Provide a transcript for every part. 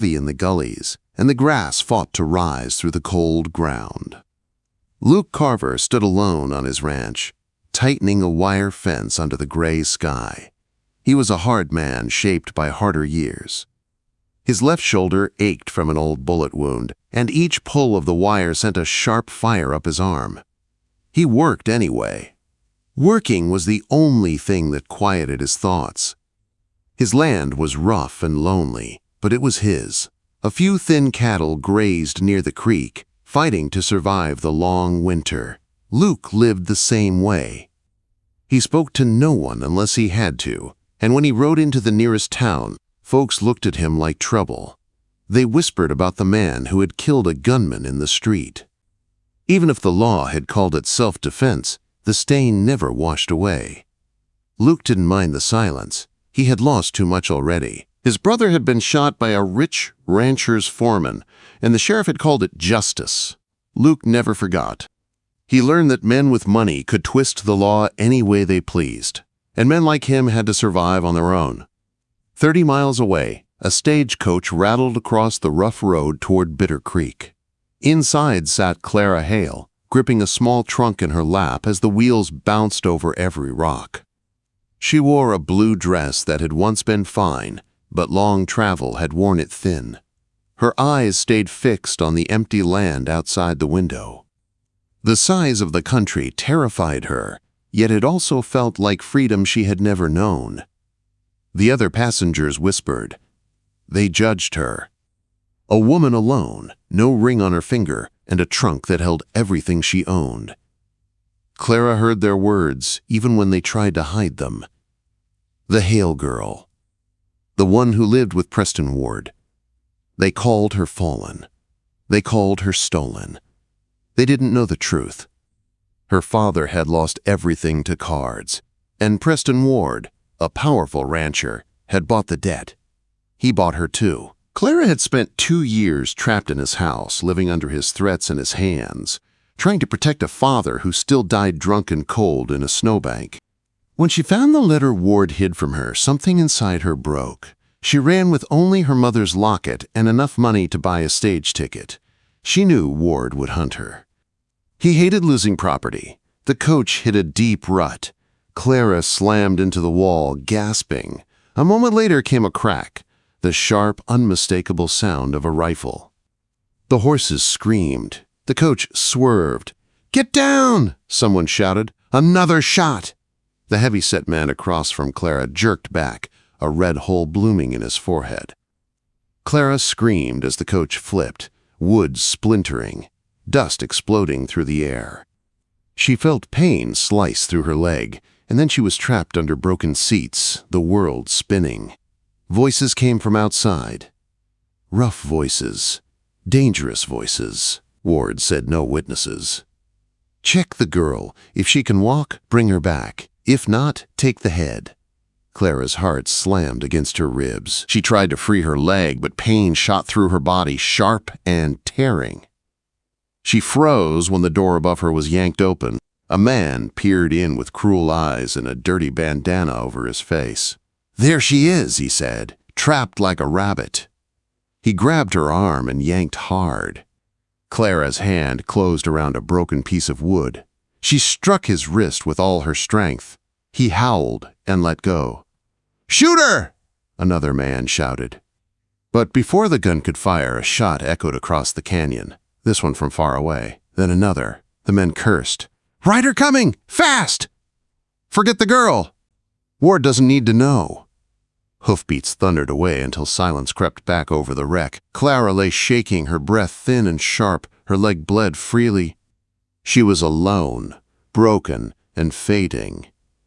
in the gullies, and the grass fought to rise through the cold ground. Luke Carver stood alone on his ranch, tightening a wire fence under the gray sky. He was a hard man shaped by harder years. His left shoulder ached from an old bullet wound, and each pull of the wire sent a sharp fire up his arm. He worked anyway. Working was the only thing that quieted his thoughts. His land was rough and lonely, but it was his. A few thin cattle grazed near the creek, fighting to survive the long winter. Luke lived the same way. He spoke to no one unless he had to, and when he rode into the nearest town, folks looked at him like trouble. They whispered about the man who had killed a gunman in the street. Even if the law had called it self-defense, the stain never washed away. Luke didn't mind the silence. He had lost too much already. His brother had been shot by a rich rancher's foreman, and the sheriff had called it justice. Luke never forgot. He learned that men with money could twist the law any way they pleased, and men like him had to survive on their own. 30 miles away, a stagecoach rattled across the rough road toward Bitter Creek. Inside sat Clara Hale, gripping a small trunk in her lap as the wheels bounced over every rock. She wore a blue dress that had once been fine, but long travel had worn it thin. Her eyes stayed fixed on the empty land outside the window. The size of the country terrified her, yet it also felt like freedom she had never known. The other passengers whispered. They judged her. A woman alone, no ring on her finger, and a trunk that held everything she owned. Clara heard their words, even when they tried to hide them. The Hale girl. The one who lived with Preston Ward. They called her fallen. They called her stolen. They didn't know the truth. Her father had lost everything to cards, and Preston Ward, a powerful rancher, had bought the debt. He bought her too. Clara had spent 2 years trapped in his house, living under his threats and his hands, trying to protect a father who still died drunk and cold in a snowbank. When she found the letter Ward hid from her, something inside her broke. She ran with only her mother's locket and enough money to buy a stage ticket. She knew Ward would hunt her. He hated losing property. The coach hit a deep rut. Clara slammed into the wall, gasping. A moment later came a crack, the sharp, unmistakable sound of a rifle. The horses screamed. The coach swerved. "Get down!" someone shouted. "Another shot!" The heavy-set man across from Clara jerked back, a red hole blooming in his forehead. Clara screamed as the coach flipped, wood splintering, dust exploding through the air. She felt pain slice through her leg, and then she was trapped under broken seats, the world spinning. Voices came from outside. Rough voices, dangerous voices. Ward said no witnesses. "Check the girl. If she can walk, bring her back. If not, take the head." Clara's heart slammed against her ribs. She tried to free her leg, but pain shot through her body, sharp and tearing. She froze when the door above her was yanked open. A man peered in with cruel eyes and a dirty bandana over his face. "There she is," he said, "trapped like a rabbit." He grabbed her arm and yanked hard. Clara's hand closed around a broken piece of wood. She struck his wrist with all her strength. He howled and let go. "Shoot her!" another man shouted. But before the gun could fire, a shot echoed across the canyon, this one from far away, then another. The men cursed. "Rider coming! Fast!" "Forget the girl! Ward doesn't need to know." Hoofbeats thundered away until silence crept back over the wreck. Clara lay shaking, her breath thin and sharp, her leg bled freely. She was alone, broken and fading.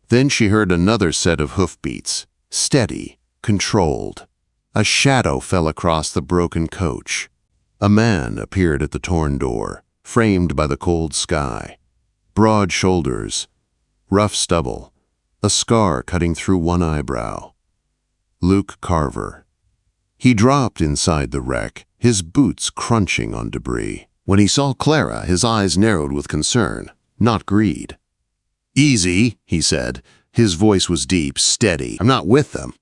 Then she heard another set of hoofbeats, steady, controlled. A shadow fell across the broken coach. A man appeared at the torn door, framed by the cold sky. Broad shoulders, rough stubble, a scar cutting through one eyebrow. Luke Carver. He dropped inside the wreck, his boots crunching on debris. When he saw Clara, his eyes narrowed with concern, not greed. "Easy," he said. His voice was deep, steady. "I'm not with them."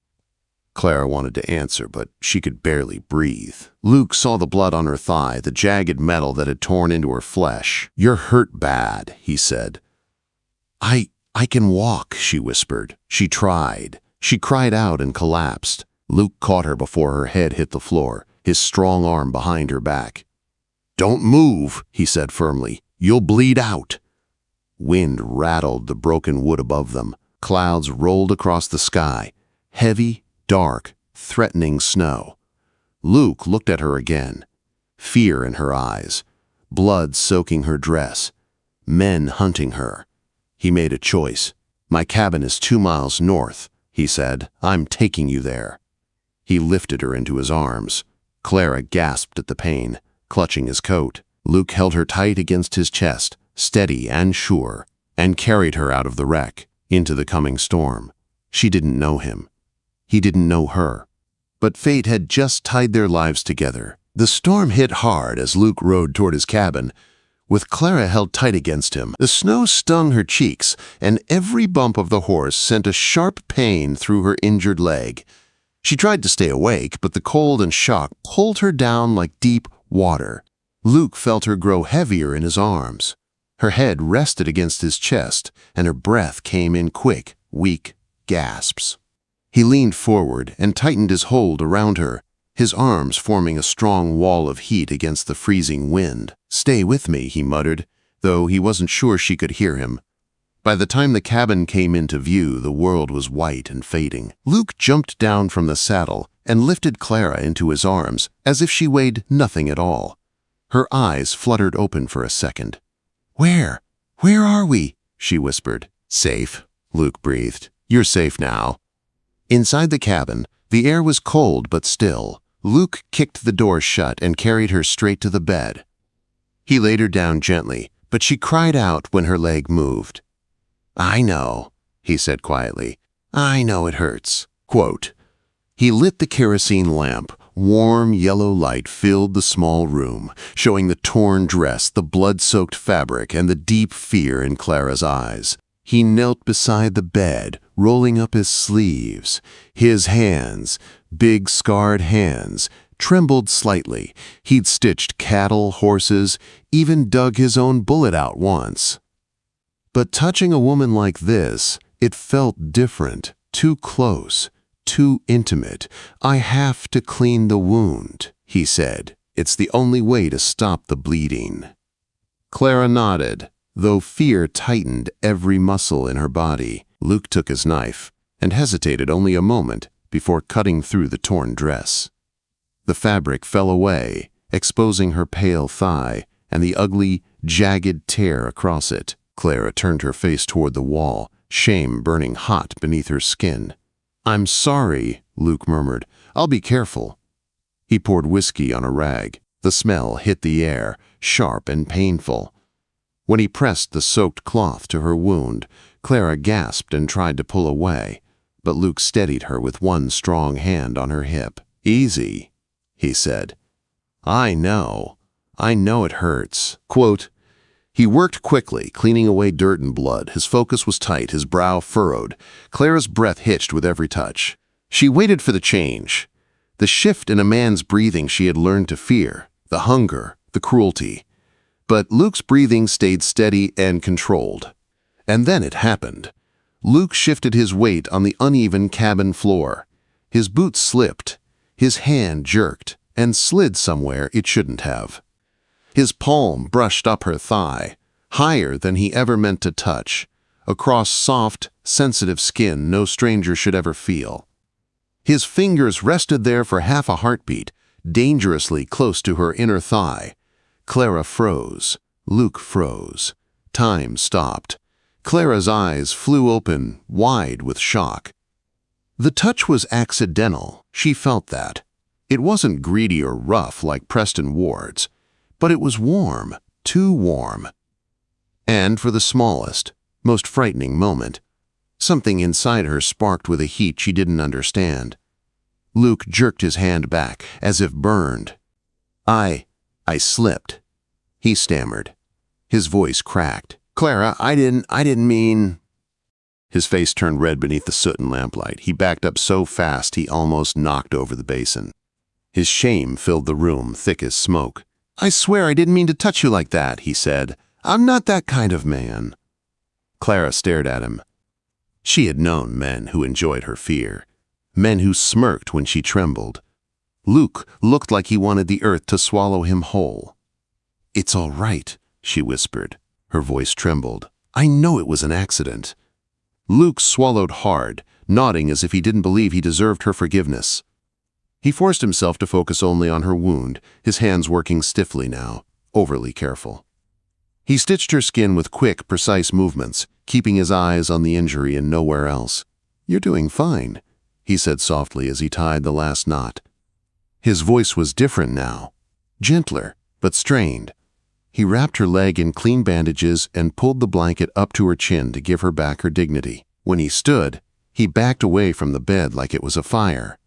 Clara wanted to answer, but she could barely breathe. Luke saw the blood on her thigh, the jagged metal that had torn into her flesh. "You're hurt bad," he said. I can walk," she whispered. She tried. She cried out and collapsed. Luke caught her before her head hit the floor, his strong arm behind her back. "Don't move," he said firmly. "You'll bleed out." Wind rattled the broken wood above them. Clouds rolled across the sky. Heavy, dark, threatening snow. Luke looked at her again. Fear in her eyes. Blood soaking her dress. Men hunting her. He made a choice. "My cabin is 2 miles north," he said. "I'm taking you there." He lifted her into his arms. Clara gasped at the pain, clutching his coat. Luke held her tight against his chest, steady and sure, and carried her out of the wreck, into the coming storm. She didn't know him. He didn't know her. But fate had just tied their lives together. The storm hit hard as Luke rode toward his cabin, with Clara held tight against him. The snow stung her cheeks, and every bump of the horse sent a sharp pain through her injured leg. She tried to stay awake, but the cold and shock pulled her down like deep water. Luke felt her grow heavier in his arms. Her head rested against his chest, and her breath came in quick, weak gasps. He leaned forward and tightened his hold around her, his arms forming a strong wall of heat against the freezing wind. "Stay with me," he muttered, though he wasn't sure she could hear him. By the time the cabin came into view, the world was white and fading. Luke jumped down from the saddle and lifted Clara into his arms as if she weighed nothing at all. Her eyes fluttered open for a second. Where are we?" she whispered. "Safe," Luke breathed. "You're safe now." Inside the cabin, the air was cold but still. Luke kicked the door shut and carried her straight to the bed. He laid her down gently, but she cried out when her leg moved. "I know," he said quietly. "I know it hurts." Quote, he lit the kerosene lamp. Warm yellow light filled the small room, showing the torn dress, the blood-soaked fabric, and the deep fear in Clara's eyes. He knelt beside the bed, rolling up his sleeves. His hands, big scarred hands, trembled slightly. He'd stitched cattle, horses, even dug his own bullet out once. But touching a woman like this, it felt different, too close, too intimate. "I have to clean the wound," he said. "It's the only way to stop the bleeding." Clara nodded, though fear tightened every muscle in her body. Luke took his knife and hesitated only a moment before cutting through the torn dress. The fabric fell away, exposing her pale thigh and the ugly, jagged tear across it. Clara turned her face toward the wall, shame burning hot beneath her skin. "I'm sorry," Luke murmured. "I'll be careful." He poured whiskey on a rag. The smell hit the air, sharp and painful. When he pressed the soaked cloth to her wound, Clara gasped and tried to pull away, but Luke steadied her with one strong hand on her hip. "Easy," he said. I know it hurts." Quote, he worked quickly, cleaning away dirt and blood. His focus was tight, his brow furrowed. Clara's breath hitched with every touch. She waited for the change, the shift in a man's breathing she had learned to fear, the hunger, the cruelty. But Luke's breathing stayed steady and controlled. And then it happened. Luke shifted his weight on the uneven cabin floor. His boots slipped, his hand jerked, and slid somewhere it shouldn't have. His palm brushed up her thigh, higher than he ever meant to touch, across soft, sensitive skin no stranger should ever feel. His fingers rested there for half a heartbeat, dangerously close to her inner thigh. Clara froze. Luke froze. Time stopped. Clara's eyes flew open, wide with shock. The touch was accidental. She felt that. It wasn't greedy or rough like Preston Ward's, but it was warm, too warm. And for the smallest, most frightening moment, something inside her sparked with a heat she didn't understand. Luke jerked his hand back, as if burned. I slipped," he stammered. His voice cracked. "Clara, I didn't mean..." His face turned red beneath the soot and lamplight. He backed up so fast he almost knocked over the basin. His shame filled the room, thick as smoke. "I swear I didn't mean to touch you like that," he said. "I'm not that kind of man." Clara stared at him. She had known men who enjoyed her fear, men who smirked when she trembled. Luke looked like he wanted the earth to swallow him whole. "It's all right," she whispered. Her voice trembled. "I know it was an accident." Luke swallowed hard, nodding as if he didn't believe he deserved her forgiveness. He forced himself to focus only on her wound, his hands working stiffly now, overly careful. He stitched her skin with quick, precise movements, keeping his eyes on the injury and nowhere else. "You're doing fine," he said softly as he tied the last knot. His voice was different now, gentler, but strained. He wrapped her leg in clean bandages and pulled the blanket up to her chin to give her back her dignity. When he stood, he backed away from the bed like it was a fire.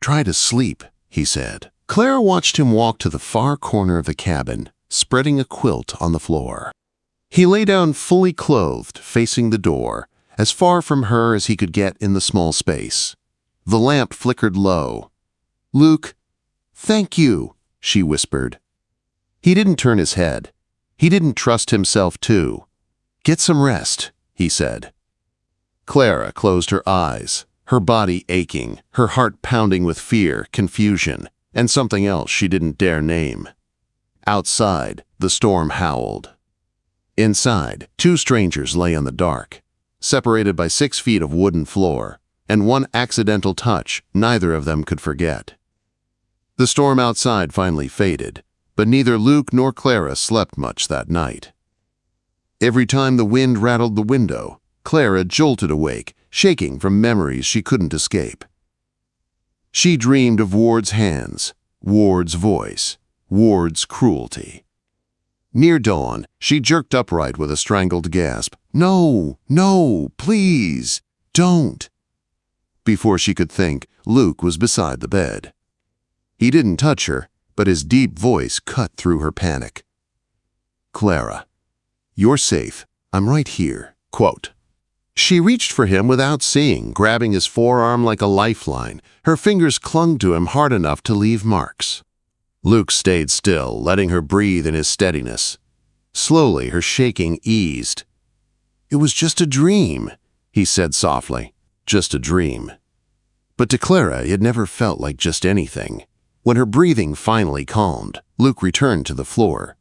"Try to sleep," he said. Clara watched him walk to the far corner of the cabin, spreading a quilt on the floor. He lay down fully clothed, facing the door, as far from her as he could get in the small space. The lamp flickered low. "Luke, thank you," she whispered. He didn't turn his head. He didn't trust himself to. "Get some rest," he said. Clara closed her eyes, her body aching, her heart pounding with fear, confusion, and something else she didn't dare name. Outside, the storm howled. Inside, two strangers lay in the dark, separated by 6 feet of wooden floor, and one accidental touch neither of them could forget. The storm outside finally faded, but neither Luke nor Clara slept much that night. Every time the wind rattled the window, Clara jolted awake, shaking from memories she couldn't escape. She dreamed of Ward's hands, Ward's voice, Ward's cruelty. Near dawn, she jerked upright with a strangled gasp. "No, no, please, don't." Before she could think, Luke was beside the bed. He didn't touch her, but his deep voice cut through her panic. "Clara, you're safe. I'm right here." Quote. She reached for him without seeing, grabbing his forearm like a lifeline. Her fingers clung to him hard enough to leave marks. Luke stayed still, letting her breathe in his steadiness. Slowly, her shaking eased. "It was just a dream," he said softly. "Just a dream." But to Clara, it never felt like just anything. When her breathing finally calmed, Luke returned to the floor.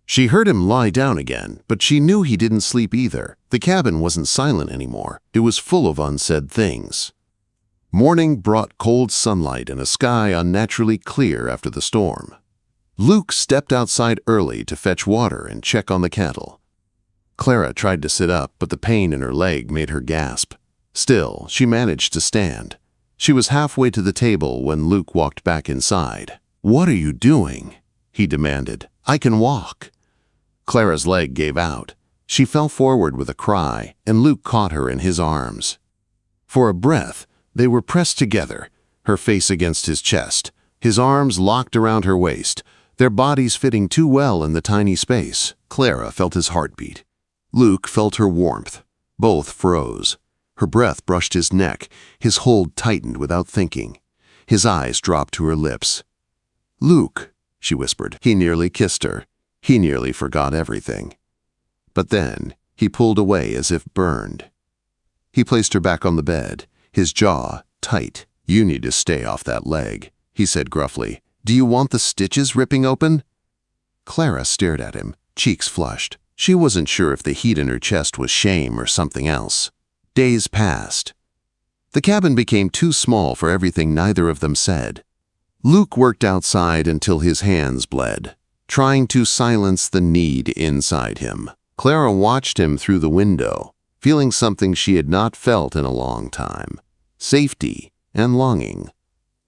She heard him lie down again, but she knew he didn't sleep either. The cabin wasn't silent anymore. It was full of unsaid things. Morning brought cold sunlight and a sky unnaturally clear after the storm. Luke stepped outside early to fetch water and check on the cattle. Clara tried to sit up, but the pain in her leg made her gasp. Still, she managed to stand. She was halfway to the table when Luke walked back inside. "What are you doing?" he demanded. "I can walk." Clara's leg gave out. She fell forward with a cry, and Luke caught her in his arms. For a breath, they were pressed together, her face against his chest, his arms locked around her waist, their bodies fitting too well in the tiny space. Clara felt his heartbeat. Luke felt her warmth. Both froze. Her breath brushed his neck, his hold tightened without thinking. His eyes dropped to her lips. "Luke," she whispered. He nearly kissed her. He nearly forgot everything. But then he pulled away as if burned. He placed her back on the bed, his jaw tight. "You need to stay off that leg," he said gruffly. "Do you want the stitches ripping open?" Clara stared at him, cheeks flushed. She wasn't sure if the heat in her chest was shame or something else. Days passed. The cabin became too small for everything neither of them said. Luke worked outside until his hands bled, trying to silence the need inside him. Clara watched him through the window, feeling something she had not felt in a long time, safety and longing.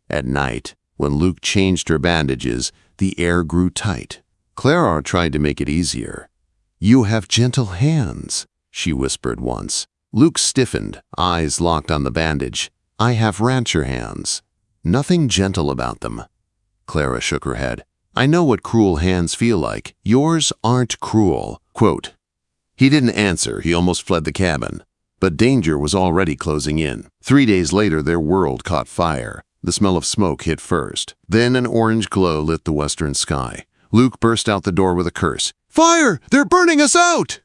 At night, when Luke changed her bandages, the air grew tight. Clara tried to make it easier. "You have gentle hands," she whispered once. Luke stiffened, eyes locked on the bandage. "I have rancher hands. Nothing gentle about them." Clara shook her head. "I know what cruel hands feel like. Yours aren't cruel." Quote. He didn't answer. He almost fled the cabin. But danger was already closing in. 3 days later, their world caught fire. The smell of smoke hit first. Then an orange glow lit the western sky. Luke burst out the door with a curse. "Fire! They're burning us out!"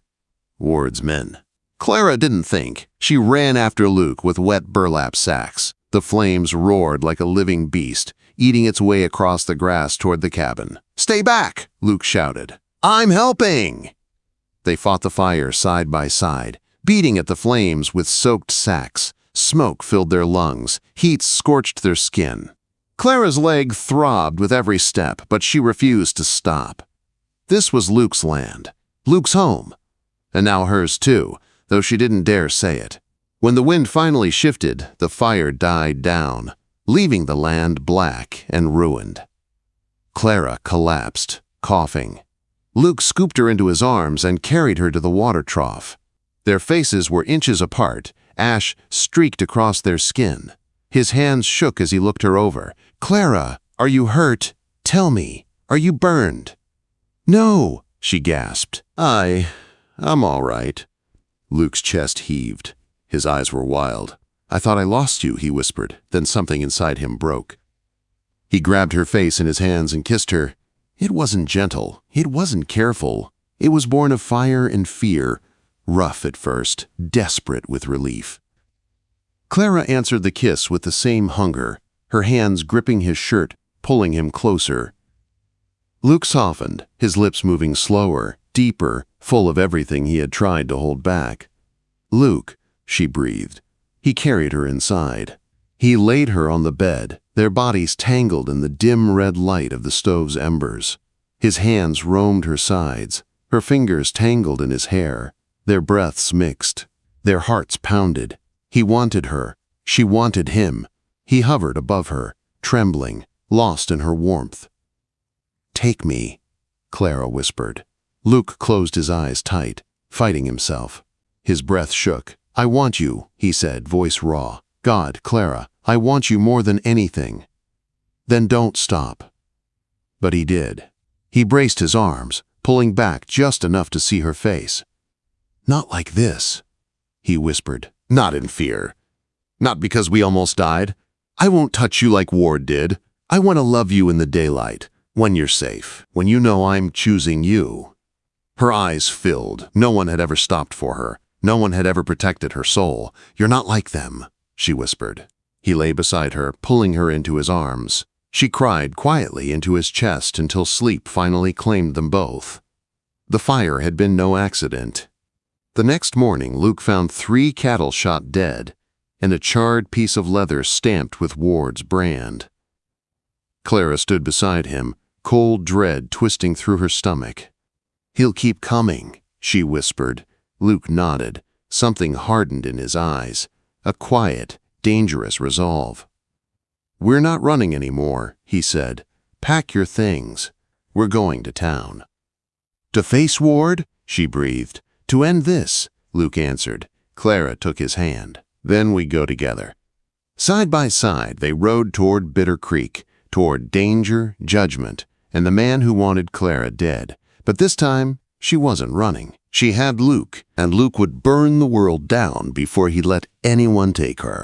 Ward's men. Clara didn't think. She ran after Luke with wet burlap sacks. The flames roared like a living beast, eating its way across the grass toward the cabin. "Stay back!" Luke shouted. "I'm helping!" They fought the fire side by side, beating at the flames with soaked sacks. Smoke filled their lungs. Heat scorched their skin. Clara's leg throbbed with every step, but she refused to stop. This was Luke's land, Luke's home, and now hers too, though she didn't dare say it. When the wind finally shifted, the fire died down, leaving the land black and ruined. Clara collapsed, coughing. Luke scooped her into his arms and carried her to the water trough. Their faces were inches apart. Ash streaked across their skin. His hands shook as he looked her over. "Clara, are you hurt? Tell me, are you burned?" "No," she gasped. I'm all right." Luke's chest heaved. His eyes were wild. "I thought I lost you," he whispered. Then something inside him broke. He grabbed her face in his hands and kissed her. It wasn't gentle. It wasn't careful. It was born of fire and fear. Rough at first, desperate with relief. Clara answered the kiss with the same hunger, her hands gripping his shirt, pulling him closer. Luke softened, his lips moving slower, deeper, full of everything he had tried to hold back. "Luke," she breathed. He carried her inside. He laid her on the bed, their bodies tangled in the dim red light of the stove's embers. His hands roamed her sides, her fingers tangled in his hair. Their breaths mixed. Their hearts pounded. He wanted her. She wanted him. He hovered above her, trembling, lost in her warmth. "Take me," Clara whispered. Luke closed his eyes tight, fighting himself. His breath shook. "I want you," he said, voice raw. "God, Clara, I want you more than anything." "Then don't stop." But he did. He braced his arms, pulling back just enough to see her face. "Not like this," he whispered. "Not in fear. Not because we almost died. I won't touch you like Ward did. I want to love you in the daylight, when you're safe, when you know I'm choosing you." Her eyes filled. No one had ever stopped for her. No one had ever protected her soul. "You're not like them," she whispered. He lay beside her, pulling her into his arms. She cried quietly into his chest until sleep finally claimed them both. The fire had been no accident. The next morning, Luke found 3 cattle shot dead and a charred piece of leather stamped with Ward's brand. Clara stood beside him, cold dread twisting through her stomach. "He'll keep coming," she whispered. Luke nodded. Something hardened in his eyes, a quiet, dangerous resolve. "We're not running anymore," he said. "Pack your things. We're going to town." "To face Ward?" she breathed. "To end this," Luke answered. Clara took his hand. "Then we go together." Side by side, they rode toward Bitter Creek, toward danger, judgment, and the man who wanted Clara dead. But this time, she wasn't running. She had Luke, and Luke would burn the world down before he let anyone take her.